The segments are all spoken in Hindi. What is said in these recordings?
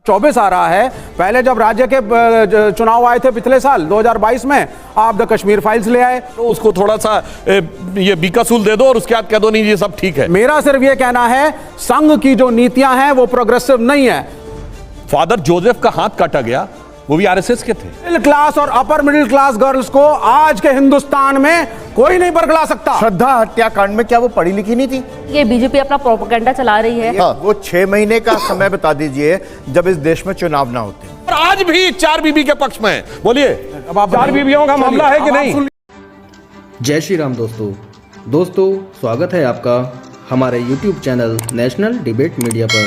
24 आ रहा है। पहले जब राज्य के चुनाव आए थे पिछले साल 2022 में, आप द कश्मीर फाइल्स ले आए, तो उसको थोड़ा सा ये बीकासूल दे दो और उसके बाद कह दो नहीं ये सब ठीक है। मेरा सिर्फ ये कहना है संघ की जो नीतियां हैं वो प्रोग्रेसिव नहीं है। फादर जोसेफ का हाथ काटा गया, वो भी आरएसएस के थे। मिडिल क्लास और अपर मिडिल क्लास गर्ल्स को आज के हिंदुस्तान में कोई नहीं बरगला सकता। श्रद्धा हत्याकांड में क्या वो पढ़ी लिखी नहीं थी? ये बीजेपी अपना प्रोपेगेंडा चला रही है। हाँ, वो 6 महीने का समय बता दीजिए जब इस देश में चुनाव ना होते। और आज भी 4 बीबी के पक्ष में बोलिए, अब आप 4 बीबियों का मामला है कि नहीं? जय श्री राम दोस्तों स्वागत है आपका हमारे YouTube channel national debate media पर।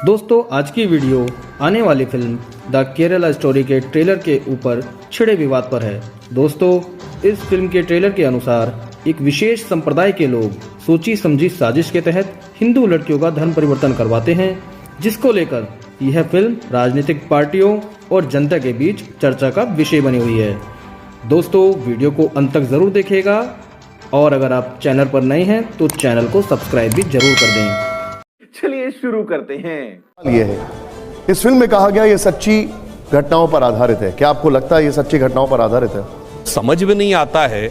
दोस्तों, आज की वीडियो आने वाली फिल्म द केरला स्टोरी के ट्रेलर के ऊपर छिड़े विवाद पर है। दोस्तों, इस फिल्म के ट्रेलर के अनुसार एक विशेष संप्रदाय के लोग सोची समझी साजिश के तहत हिंदू लड़कियों का धर्म परिवर्तन करवाते हैं, जिसको लेकर यह फिल्म राजनीतिक पार्टियों और जनता के बीच चर्चा का विषय बनी हुई है। दोस्तों, वीडियो को अंत तक जरूर देखिएगा और अगर आप चैनल पर नए हैं तो चैनल को सब्सक्राइब भी जरूर कर दें। चलिए शुरू करते हैं। ये है, इस फिल्म में कहा गया ये सच्ची घटनाओं पर आधारित है। क्या आपको लगता है ये सच्ची घटनाओं पर आधारित है? समझ में नहीं आता है,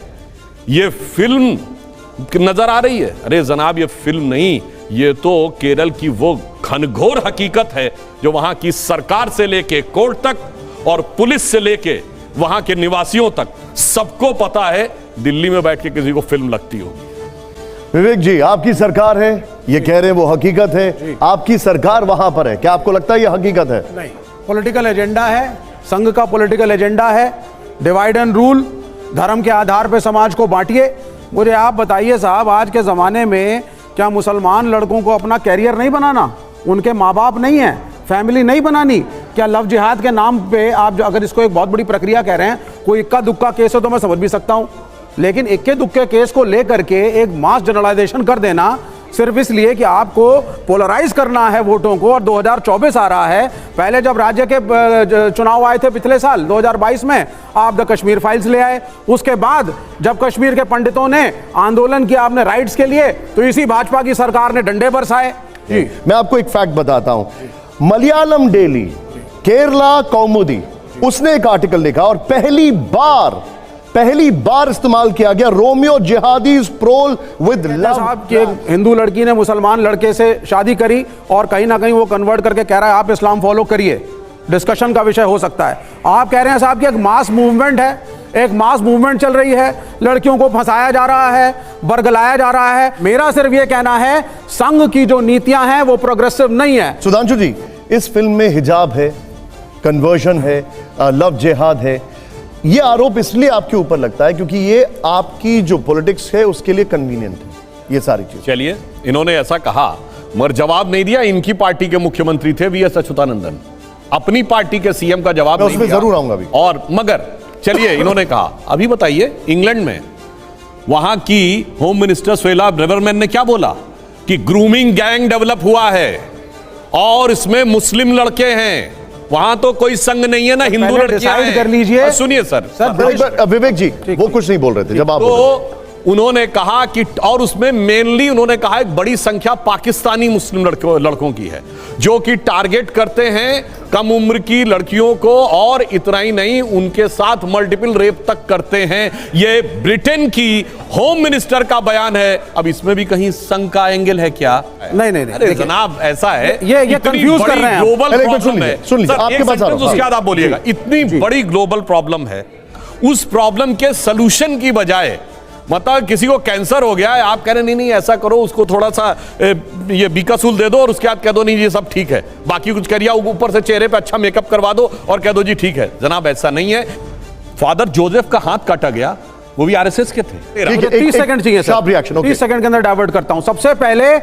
ये फिल्म नजर आ रही है। अरे जनाब, ये फिल्म नहीं, ये तो केरल की वो घनघोर हकीकत है जो वहां की सरकार से लेके कोर्ट तक और पुलिस से लेके वहां के निवासियों तक सबको पता है। दिल्ली में बैठ के किसी को फिल्म लगती होगी। विवेक जी, आपकी सरकार है, ये कह रहे हैं वो हकीकत है, आपकी सरकार वहां पर है, क्या आपको लगता है ये हकीकत है? नहीं, पॉलिटिकल एजेंडा है, संघ का पॉलिटिकल एजेंडा है, डिवाइड एंड रूल, धर्म के आधार पर समाज को बांटिए। मुझे आप बताइए साहब, आज के ज़माने में क्या मुसलमान लड़कों को अपना कैरियर नहीं बनाना? उनके माँ बाप नहीं है, फैमिली नहीं बनानी? क्या लव जिहाद के नाम पे आप अगर इसको एक बहुत बड़ी प्रक्रिया कह रहे हैं, कोई इक्का दुक्का केस हो तो मैं समझ भी सकता हूँ, लेकिन इक्के दुक्के केस को लेकर के एक मास जनरलाइजेशन कर देना सिर्फ इसलिए कि आपको पोलराइज करना है वोटों को। और 2024 आ रहा है। पहले जब राज्य के चुनाव आए थे पिछले साल 2022 में, आप द कश्मीर फाइल्स ले आए। उसके बाद जब कश्मीर के पंडितों ने आंदोलन किया अपने राइट्स के लिए, तो इसी भाजपा की सरकार ने डंडे बरसाए। मैं आपको एक फैक्ट बताता हूं, मलयालम डेली, केरला कौमुदी, उसने एक आर्टिकल लिखा और पहली बार इस्तेमाल किया गया रोमियो जिहादीज प्रोल विद लव। साहब कि हिंदू लड़की ने मुसलमान लड़के से शादी करी और कहीं ना कहीं वो कन्वर्ट करके कह रहा है आप इस्लाम फॉलो करिए, डिस्कशन का विषय हो सकता है। आप कह रहे हैं साहब कि एक मास मूवमेंट है, एक मास मूवमेंट चल रही है, लड़कियों को फंसाया जा रहा है, बरगलाया जा रहा है। मेरा सिर्फ ये कहना है संघ की जो नीतियां हैं वो प्रोग्रेसिव नहीं है। सुधांशु जी, इस फिल्म में हिजाब है, कन्वर्जन है, लव जिहाद है, ये आरोप इसलिए आपके ऊपर लगता है क्योंकि ये आपकी जो पॉलिटिक्स है उसके लिए कन्वीनियंट है ये सारी चीज। चलिए, इन्होंने ऐसा कहा मगर जवाब नहीं दिया। इनकी पार्टी के मुख्यमंत्री थे वीएस अच्युतानंदन, अपनी पार्टी के सीएम का जवाब नहीं दिया। जरूर आऊंगा अभी। और मगर चलिए, इन्होंने कहा, अभी बताइए, इंग्लैंड में वहां की होम मिनिस्टर सुएला ब्रेवरमैन ने क्या बोला कि ग्रूमिंग गैंग डेवलप हुआ है और इसमें मुस्लिम लड़के हैं। वहां तो कोई संघ नहीं है ना, हिंदू लड़कियां हैं। कर लीजिए। सुनिए सर, विवेक जी वो कुछ नहीं बोल रहे थे जब आप तो उन्होंने कहा कि, और उसमें मेनली उन्होंने कहा एक बड़ी संख्या पाकिस्तानी मुस्लिम लड़कों की है जो कि टारगेट करते हैं कम उम्र की लड़कियों को, और इतना ही नहीं, उनके साथ मल्टीपल रेप तक करते हैं। ये ब्रिटेन की होम मिनिस्टर का बयान है। अब इसमें भी कहीं संघ का एंगल है क्या? नहीं, अरे जनाब, ऐसा है, ये कंफ्यूज कर रहे हैं। ग्लोबल प्रॉब्लम है। सुन लीजिए, आपके पास उसके बाद आप बोलिएगा। इतनी बड़ी ग्लोबल प्रॉब्लम है, उस प्रॉब्लम के सोल्यूशन की बजाय, मतलब किसी को कैंसर हो गया है, आप कह रहे नहीं ऐसा करो, उसको थोड़ा सा ये बीकासूल दे दो और उसके बाद कह दो नहीं ये सब ठीक है, बाकी कुछ करिए, ऊपर से चेहरे पे अच्छा मेकअप करवा दो और कह दो जी ठीक है। जनाब, ऐसा नहीं है। फादर जोसेफ का हाथ काटा गया, वो भी आरएसएस के थे। 30 सेकंड चाहिए सर, 30 सेकंड के अंदर डाइवर्ट करता हूं। सबसे पहले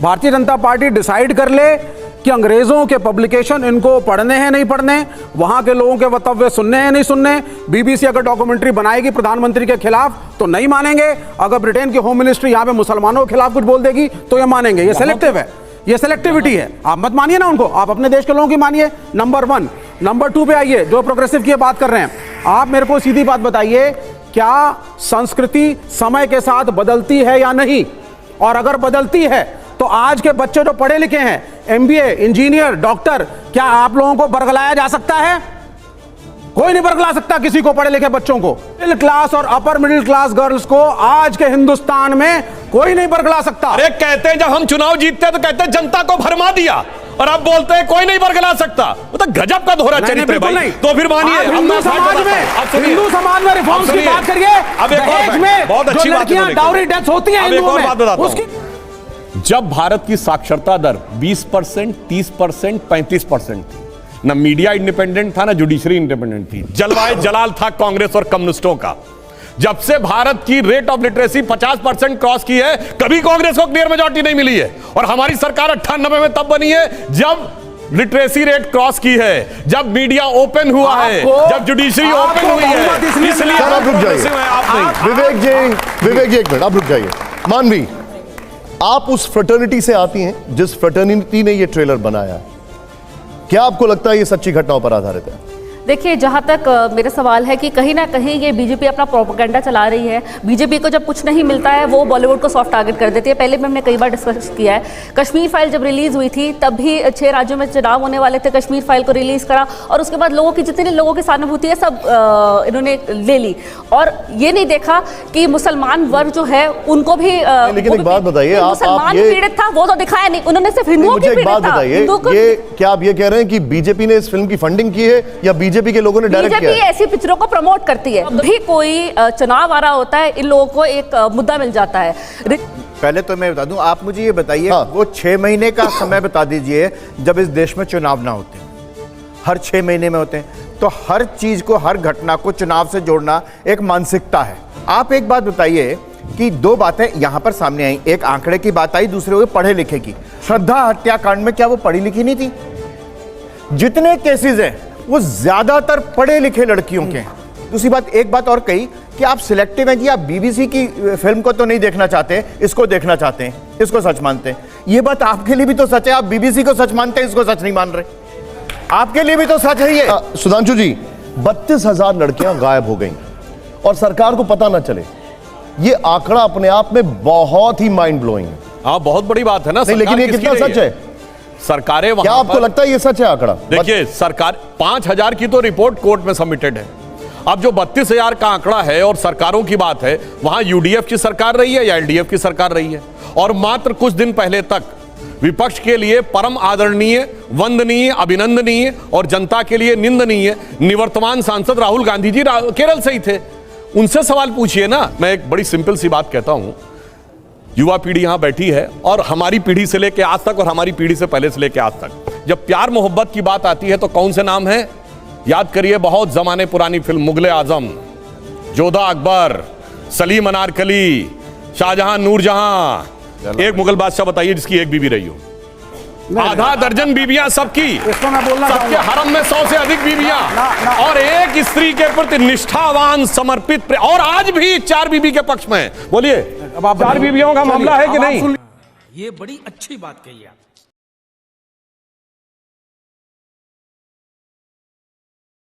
भारतीय जनता पार्टी डिसाइड कर ले कि अंग्रेजों के पब्लिकेशन इनको पढ़ने हैं नहीं पढ़ने, वहां के लोगों के वक्तव्य सुनने हैं नहीं सुनने। बीबीसी अगर डॉक्यूमेंट्री बनाएगी प्रधानमंत्री के खिलाफ तो नहीं मानेंगे, अगर ब्रिटेन की होम मिनिस्ट्री यहां पे मुसलमानों के खिलाफ कुछ बोल देगी तो ये मानेंगे। ये सिलेक्टिव है, ये सिलेक्टिविटी है। आप मत मानिए ना उनको, आप अपने देश के लोगों की मानिए। नंबर 1। नंबर 2 पे आइए, जो प्रोग्रेसिव की बात कर रहे हैं आप, मेरे को सीधी बात बताइए, क्या संस्कृति समय के साथ बदलती है या नहीं? और अगर बदलती है तो आज के बच्चे जो पढ़े लिखे हैं, एमबीए, इंजीनियर, डॉक्टर, क्या आप लोगों को बरगलाया जा सकता है? कोई नहीं बरगला सकता किसी को, पढ़े लिखे बच्चों को। मिडिल क्लास और अपर मिडिल क्लास गर्ल्स को आज के हिंदुस्तान में कोई नहीं बरगला सकता। अरे कहते हैं जब हम चुनाव जीतते हैं तो कहते हैं जनता को भरमा दिया, और अब बोलते हैं कोई नहीं बरगला सकता। वो तो गजब का दोहरा चरित्र है भाई। तो फिर मानिए हिंदू समाज में रिफॉर्म्स की बात करिए। दहेज में बहुत अच्छी जो लड़कियां डाउरी डेथ होती हैं हिंदुओं में, उसकी जब भारत की साक्षरता दर 20%, 30%, 35% थी, ना मीडिया इंडिपेंडेंट था, ना जुडिशरी इंडिपेंडेंट थी, जलवाए जलाल था कांग्रेस और कम्युनिस्टों का। जब से भारत की रेट ऑफ लिटरेसी 50% क्रॉस की है, कभी कांग्रेस को क्लियर मेजॉरिटी नहीं मिली है। और हमारी सरकार 98 में तब बनी है जब लिटरेसी रेट क्रॉस की है, जब मीडिया ओपन हुआ है, जब जुडिशरी ओपन हुई है। इसलिए आप रुक जाइए विवेक जी एक मिनट आप रुक जाइए। मानवी, आप उस फ्रेटर्निटी से आती हैं जिस फ्रेटर्निटी ने ये ट्रेलर बनाया है, क्या आपको लगता है ये सच्ची घटनाओं पर आधारित है? देखिए, जहाँ तक मेरा सवाल है कि कहीं ना कहीं ये बीजेपी अपना प्रोपेगेंडा चला रही है। बीजेपी को जब कुछ नहीं मिलता है वो बॉलीवुड को सॉफ्ट टारगेट कर देती है। पहले भी हमने कई बार डिस्कस किया है, कश्मीर फाइल जब रिलीज हुई थी तब भी 6 राज्यों में चुनाव होने वाले थे, कश्मीर फाइल को रिलीज करा और उसके बाद लोगों की जितने लोगों की सहानुभूति है सब इन्होंने ले ली, और ये नहीं देखा कि मुसलमान वर्ग जो है उनको भी लेकिन एक बात बताइए, मुसलमान पीड़ित था वो तो दिखाया नहीं, उन्होंने सिर्फ हिंदुओं की पीड़ित था। ये क्या आप ये कह रहे हैं कि बीजेपी ने इस फिल्म की फंडिंग की है या बीजेपी के लोगों ने डायरेक्ट किया है? ऐसी पिक्चरों को प्रमोट करती है। भी कोई चुनाव आ रहा होता है, इन लोगों को एक मुद्दा मिल जाता है। पहले तो मैं बता दूं, आप मुझे ये बताइए, हाँ। वो 6 महीने का समय बता दीजिए जब इस देश में चुनाव ना होते, हर 6 महीने में होते हैं, तो हर चीज को, हर घटना को चुनाव से जोड़ना एक मानसिकता है। आप एक बात बताइए कि 2 बातें यहां पर सामने आई, एक आंकड़े की बात आई, दूसरे हुए पढ़े लिखे की। श्रद्धा हत्याकांड में क्या वो पढ़ी लिखी नहीं थी? जितने केसेस हैं वो ज्यादातर पढ़े लिखे लड़कियों के हैं। दूसरी बात, एक बात और कही कि आप सिलेक्टिव हैं जी, आप बीबीसी की फिल्म को तो नहीं देखना चाहते, इसको देखना चाहते हैं, इसको सच मानते हैं। ये बात आपके लिए भी तो सच है, आप बीबीसी को सच मानते हैं, इसको सच नहीं मान रहे, आपके लिए भी तो सच है ये। सुधांशु जी, 32,000 लड़कियां गायब हो गई और सरकार को पता ना चले, ये आंकड़ा अपने आप में बहुत ही माइंड ब्लोइंग है। हाँ, बहुत बड़ी बात है ना। लेकिन ये कितना सच है? सरकारें वहां, क्या आपको लगता है ये सच है आंकड़ा? देखिए, सरकार 5,000 की तो रिपोर्ट कोर्ट में सबमिटेड है। अब जो 32,000 का आंकड़ा है और सरकारों की बात है, वहां यूडीएफ की सरकार रही है या एलडीएफ की सरकार रही है। और मात्र कुछ दिन पहले तक विपक्ष के लिए परम आदरणीय, वंदनीय, अभिनंदनीय और जनता के लिए निंदनीय निवर्तमान सांसद राहुल गांधी जी केरल से ही थे। उनसे सवाल पूछिए ना। मैं एक बड़ी सिंपल सी बात कहता हूं, युवा पीढ़ी यहां बैठी है और हमारी पीढ़ी से लेकर आज तक और हमारी पीढ़ी से पहले से लेकर आज तक, जब प्यार मोहब्बत की बात आती है तो कौन से नाम है? याद करिए, बहुत जमाने पुरानी फिल्म मुगले आजम, जोधा अकबर, सलीम अनारकली, शाहजहां नूरजहां। एक मुगल बादशाह बताइए जिसकी एक बीवी रही हो? आधा दर्जन बीवियां सबकी, इसको मैं बोलना सबके हरम में 100 से अधिक बीवियां, और एक स्त्री के प्रति निष्ठावान समर्पित, और आज भी 4 बीवी के पक्ष में। बोलिए, 4 बीवियों का मामला है कि नहीं? ये बड़ी अच्छी बात कही आप।